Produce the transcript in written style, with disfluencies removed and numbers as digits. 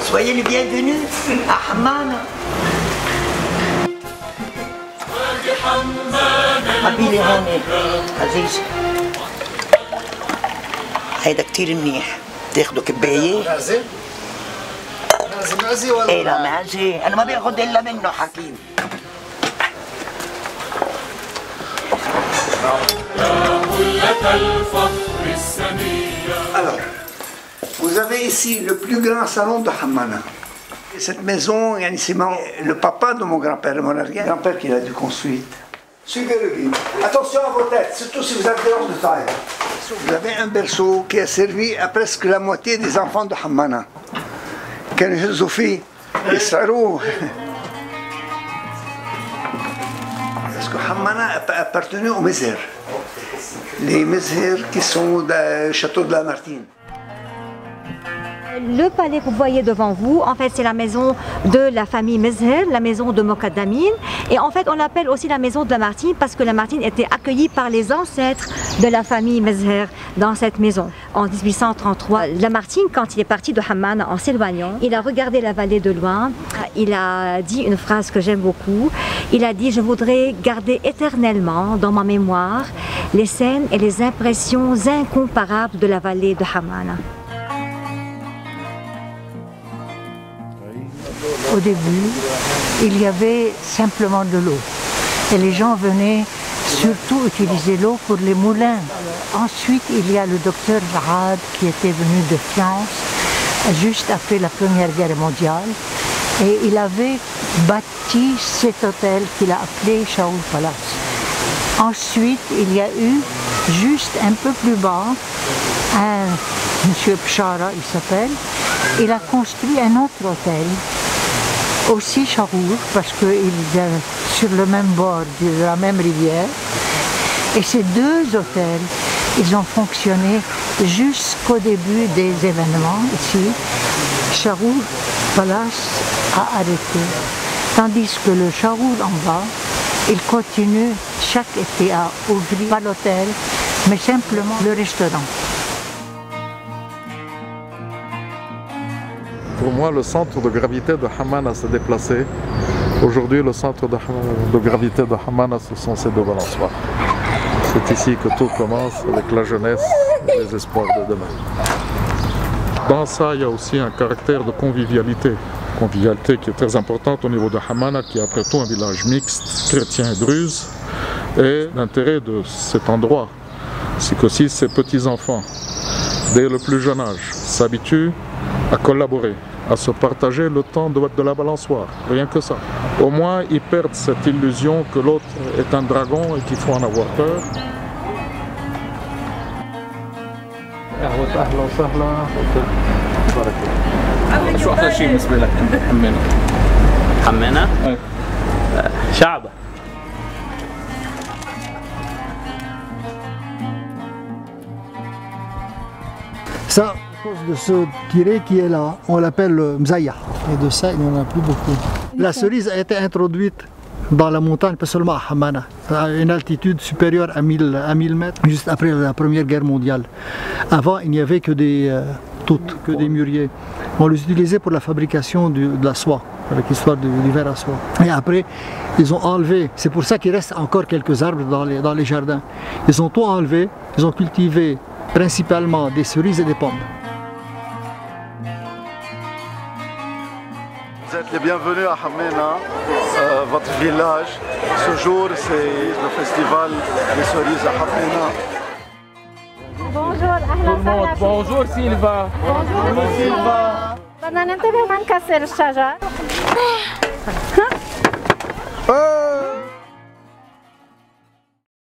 Soyez les bienvenus à Hammana. حبيلي هون عزيز هيدا كتير منيح تاخدوا كباية معزة؟ معزة ولا؟ ايه لا معزة انا ما باخد الا منه حكيم. Alors, vous avez ici le plus grand salon de Hammana. Cette maison, c'est le papa de mon grand-père, mon arrière-grand-père qui l'a dû construire. Suivez le guide. Attention à vos têtes, surtout si vous êtes dehors de taille. Vous avez un berceau qui a servi à presque la moitié des enfants de Hammana. كانوا يهزوا فيه يسعروه. Parce que Hammana appartenait aux Mezher. Les Mezher qui sont du château de la Martine. Le palais que vous voyez devant vous, en fait, c'est la maison de la famille Mezher, la maison de Mokaddamine. Et en fait, on l'appelle aussi la maison de la Martine parce que la Martine était accueillie par les ancêtres de la famille Mezher dans cette maison. En 1833, Lamartine, quand il est parti de Hammana en s'éloignant, il a regardé la vallée de loin. Il a dit une phrase que j'aime beaucoup. Il a dit « Je voudrais garder éternellement dans ma mémoire les scènes et les impressions incomparables de la vallée de Hammana. » Au début, il y avait simplement de l'eau. Et les gens venaient surtout utiliser l'eau pour les moulins. Ensuite, il y a le docteur Zahad qui était venu de France juste après la Première Guerre mondiale. Et il avait bâti cet hôtel qu'il a appelé Shaoul Palace. Ensuite, il y a eu, juste un peu plus bas, un monsieur Pchara, il s'appelle, il a construit un autre hôtel, aussi Charour, parce qu'il est sur le même bord de la même rivière. Et ces deux hôtels, ils ont fonctionné jusqu'au début des événements ici. Charour Palace a arrêté, tandis que le Charour en bas, il continue chaque été à ouvrir pas l'hôtel, mais simplement le restaurant. Pour moi, le centre de gravité de Hammana s'est déplacé. Aujourd'hui, le centre de gravité de Hammana, ce sont ces deux balançoires. C'est ici que tout commence avec la jeunesse et les espoirs de demain. Dans ça, il y a aussi un caractère de convivialité. Convivialité qui est très importante au niveau de Hammana, qui est après tout un village mixte, chrétien et druze. Et l'intérêt de cet endroit, c'est qu'aussi ces petits-enfants, dès le plus jeune âge, s'habituent à collaborer, à se partager le temps de la balançoire, rien que ça. Au moins, ils perdent cette illusion que l'autre est un dragon et qu'il faut en avoir peur. شو أحلى شيء بالنسبة لك حمينا؟ حمينا؟ شعبة. Ça, à cause de ce tiré qui est là, on l'appelle le mzaya. Et de ça, il n'y en a plus beaucoup. La cerise a été introduite dans la montagne, pas seulement à Hammana, à une altitude supérieure à 1000 mètres, juste après la Première Guerre mondiale. Avant, il n'y avait que des mûriers. On les utilisait pour la fabrication de la soie, avec l'histoire de l'hiver à soie. Et après, ils ont enlevé, c'est pour ça qu'il reste encore quelques arbres dans les jardins. Ils ont tout enlevé, ils ont cultivé principalement des cerises et des pommes. Vous êtes les bienvenus à Hammana, votre village. Ce jour, c'est le festival des cerises à Hammana. Bonjour, أهلا. Bonjour Silva. Bonjour Silva. بدنا ننتبه ما نكسر الشجر.